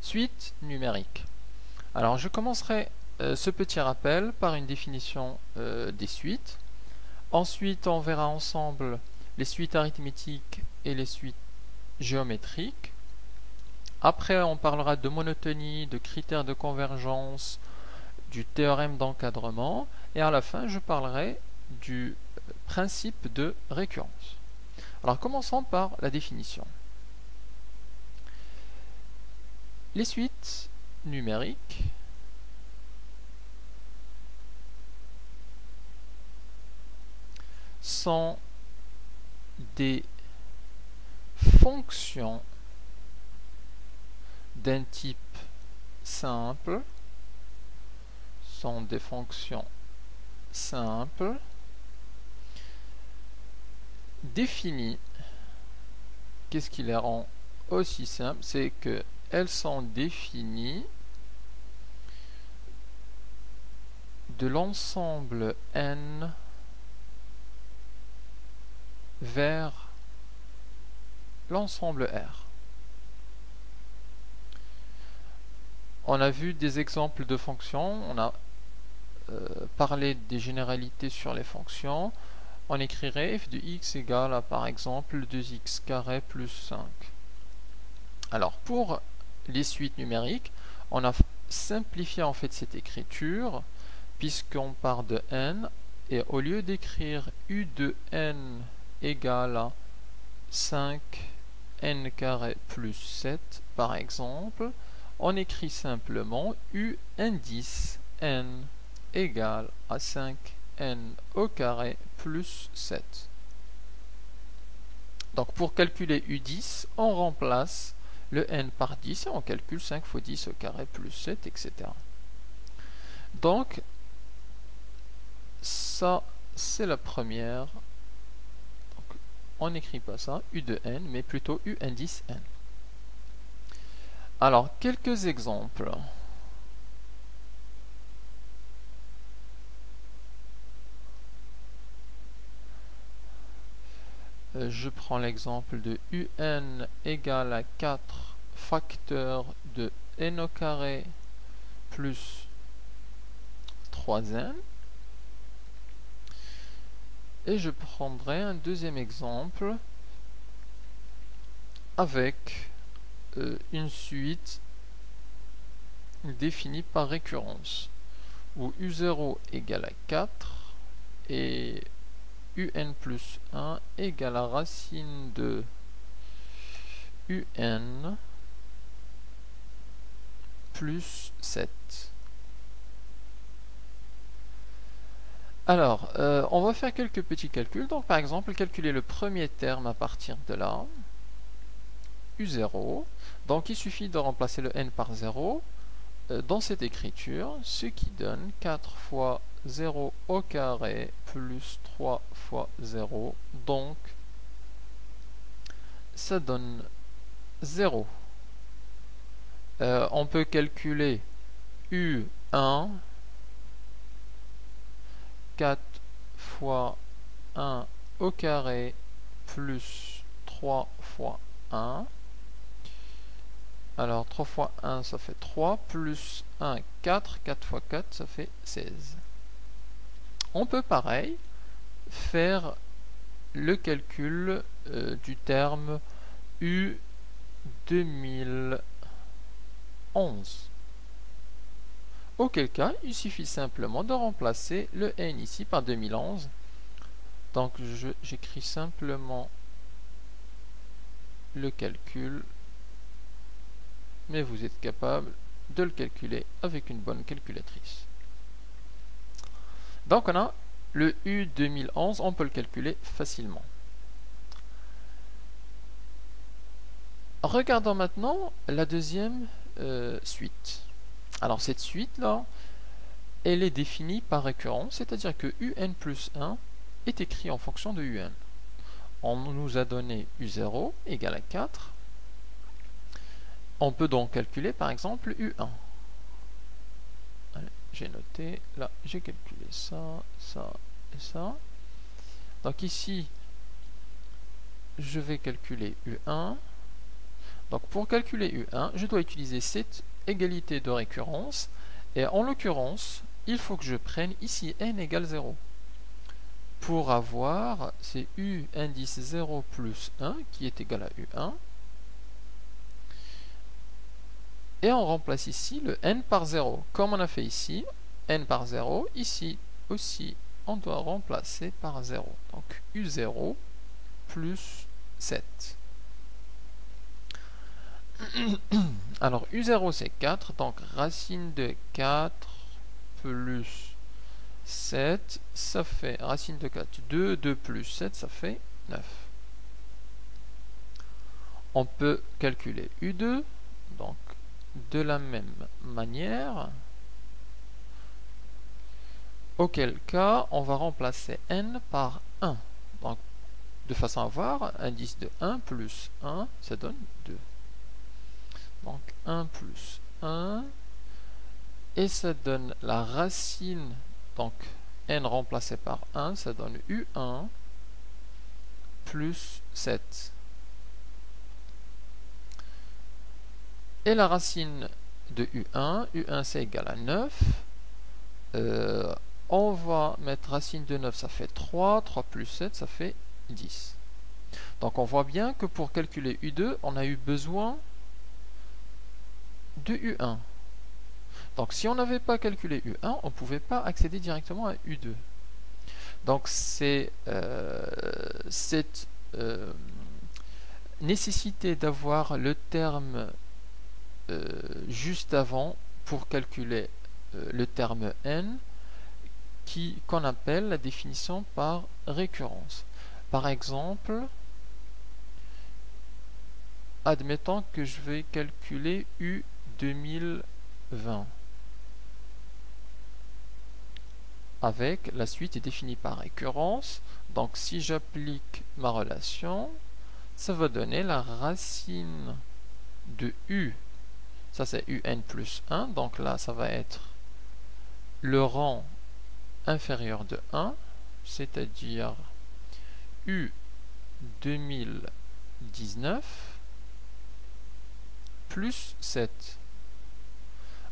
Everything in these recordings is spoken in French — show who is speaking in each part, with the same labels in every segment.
Speaker 1: Suite numérique. Alors je commencerai ce petit rappel par une définition des suites. Ensuite on verra ensemble les suites arithmétiques et les suites géométriques. Après on parlera de monotonie, de critères de convergence, du théorème d'encadrement et à la fin je parlerai du principe de récurrence. Alors commençons par la définition. Les suites numériques sont des fonctions d'un type simple, définies. Qu'est-ce qui les rend aussi simples? C'est que elles sont définies de l'ensemble n vers l'ensemble R. On a vu des exemples de fonctions, on a parlé des généralités sur les fonctions. On écrirait f de x égale à par exemple 2x carré plus 5. Alors pour les suites numériques, on a simplifié en fait cette écriture puisqu'on part de n et au lieu d'écrire u de n égale à 5n carré plus 7 par exemple, on écrit simplement u indice n égale à 5n au carré plus 7. Donc pour calculer u10, on remplace le n par 10 et on calcule 5 fois 10 au carré plus 7, etc. Donc ça c'est la première. Donc, on n'écrit pas ça, u de n, mais plutôt u indice n. Alors quelques exemples. Je prends l'exemple de un égale à 4 facteur de n au carré plus 3n. Et je prendrai un deuxième exemple avec une suite définie par récurrence, où u0 égale à 4 et un plus 1 égale à racine de un plus 7. Alors, on va faire quelques petits calculs. Donc, par exemple, calculer le premier terme à partir de là, u0. Donc, il suffit de remplacer le n par 0 dans cette écriture, ce qui donne 4 fois 0 au carré plus 3 fois 0. Donc, ça donne 0. On peut calculer u1, 4 fois 1 au carré plus 3 fois 1. Alors 3 fois 1 ça fait 3, plus 1, 4, 4 fois 4 ça fait 16. On peut pareil faire le calcul du terme U 2011. Auquel cas, il suffit simplement de remplacer le n ici par 2011. Donc j'écris simplement le calcul, mais vous êtes capable de le calculer avec une bonne calculatrice. Donc on a le U 2011, on peut le calculer facilement. Regardons maintenant la deuxième suite. Alors cette suite-là, elle est définie par récurrence, c'est-à-dire que un plus 1 est écrit en fonction de un. On nous a donné u0 égale à 4. On peut donc calculer par exemple u1. J'ai noté, là j'ai calculé ça, ça et ça. Donc ici, je vais calculer u1. Donc pour calculer U1, je dois utiliser cette égalité de récurrence. Et en l'occurrence, il faut que je prenne ici n égale 0. Pour avoir, c'est U indice 0 plus 1 qui est égal à U1. Et on remplace ici le n par 0. Comme on a fait ici, n par 0. Ici aussi, on doit remplacer par 0. Donc U0 plus 7. Alors U0 c'est 4, donc racine de 4 plus 7, ça fait racine de 4, 2, 2 plus 7, ça fait 9. On peut calculer U2, donc de la même manière, auquel cas on va remplacer n par 1. Donc de façon à avoir indice de 1 plus 1, ça donne 2. Donc 1 plus 1, et ça donne la racine, donc n remplacé par 1, ça donne U1 plus 7. Et la racine de U1, U1 c'est égal à 9. On va mettre racine de 9, ça fait 3, 3 plus 7, ça fait 10. Donc on voit bien que pour calculer U2, on a eu besoin de U1. Donc si on n'avait pas calculé U1, on ne pouvait pas accéder directement à U2. Donc c'est cette nécessité d'avoir le terme juste avant pour calculer le terme n qu'on appelle la définition par récurrence. Par exemple, admettons que je vais calculer U 2020 avec la suite est définie par récurrence. Donc si j'applique ma relation, ça va donner la racine de U. Ça c'est UN plus 1. Donc là ça va être le rang inférieur de 1, c'est-à-dire U 2019 plus 7.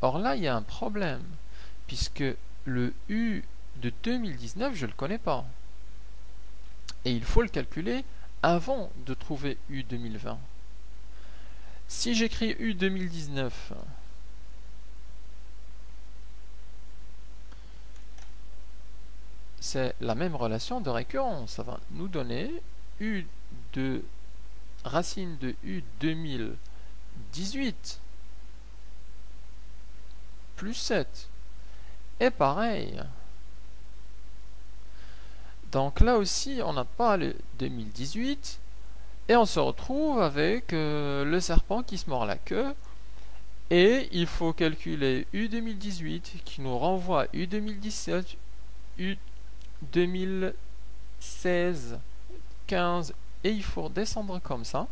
Speaker 1: Or là, il y a un problème, puisque le U de 2019, je ne le connais pas. Et il faut le calculer avant de trouver U 2020. Si j'écris U 2019, c'est la même relation de récurrence. Ça va nous donner U de racine de U 2018 plus 7. Et pareil. Donc là aussi, on n'a pas le 2018. Et on se retrouve avec le serpent qui se mord la queue. Et il faut calculer U 2018 qui nous renvoie à U 2017, U 2016, 15. Et il faut descendre comme ça.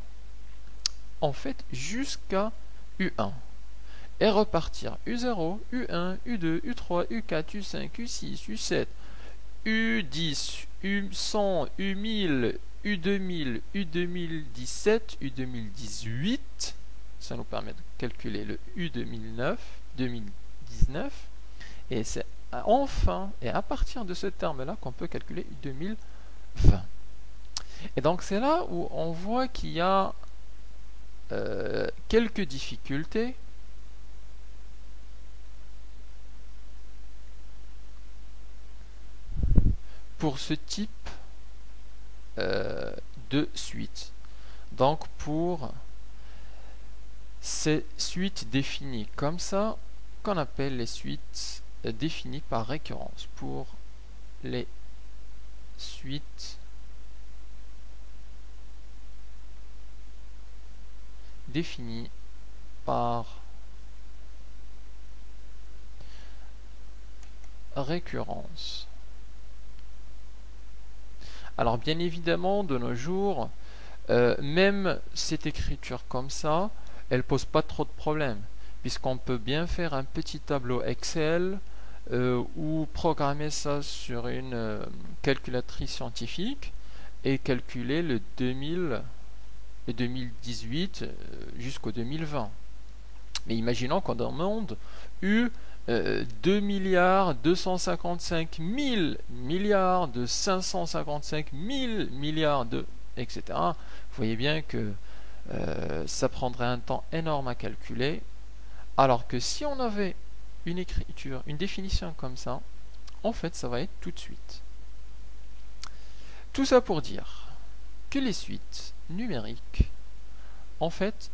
Speaker 1: En fait, jusqu'à U1. Et repartir U0, U1, U2, U3, U4, U5, U6, U7, U10, U100, U1000, U2000, U2017, U2018. Ça nous permet de calculer le U2009, 2019. Et c'est enfin, et à partir de ce terme-là, qu'on peut calculer U2020. Et donc c'est là où on voit qu'il y a quelques difficultés. Pour ce type de suite. Donc pour ces suites définies comme ça, qu'on appelle les suites définies par récurrence. Pour les suites définies par récurrence. Alors bien évidemment, de nos jours, même cette écriture comme ça, elle pose pas trop de problèmes, puisqu'on peut bien faire un petit tableau Excel ou programmer ça sur une calculatrice scientifique et calculer le 2000 2018 jusqu'au 2020. Mais imaginons qu'on demande eu 2 milliards 255 000 milliards de 555 000 milliards de etc. Vous voyez bien que ça prendrait un temps énorme à calculer, alors que si on avait une écriture, une définition comme ça, en fait ça va être tout de suite. Tout ça pour dire que les suites numériques, en fait,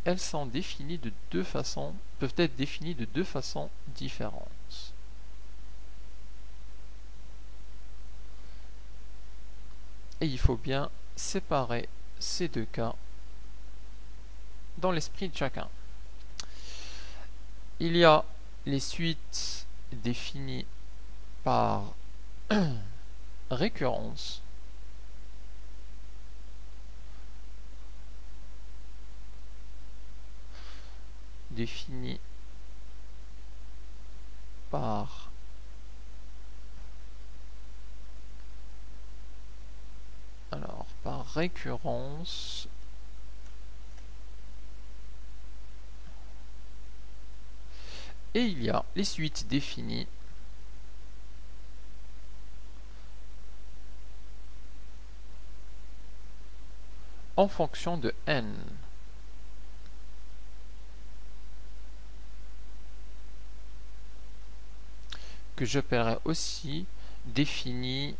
Speaker 1: elles sont définies de deux façons, peuvent être définies de deux façons différentes. Et il faut bien séparer ces deux cas dans l'esprit de chacun. Il y a les suites définies par récurrence, définies par récurrence et il y a les suites définies en fonction de n. Que je paierai aussi définies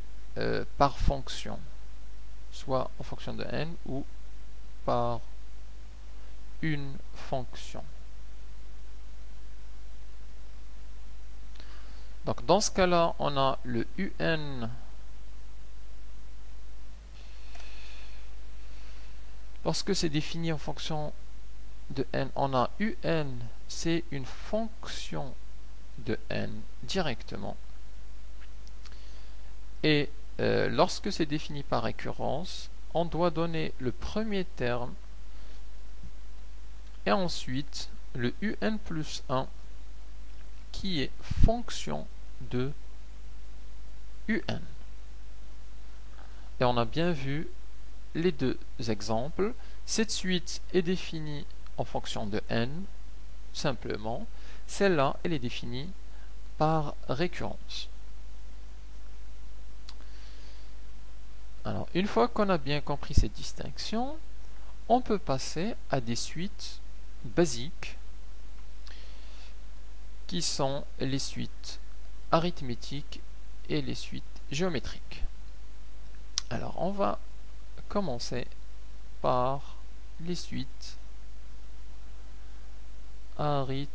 Speaker 1: par fonction, soit en fonction de n ou par une fonction. Donc dans ce cas-là, on a le un. Lorsque c'est défini en fonction de n, on a un, c'est une fonction de n directement. Et lorsque c'est défini par récurrence, on doit donner le premier terme et ensuite le un plus 1 qui est fonction de un. Et on a bien vu les deux exemples. Cette suite est définie en fonction de n, simplement. Celle-là, elle est définie par récurrence. Alors, une fois qu'on a bien compris cette distinction, on peut passer à des suites basiques qui sont les suites arithmétiques et les suites géométriques. Alors, on va commencer par les suites arithmétiques.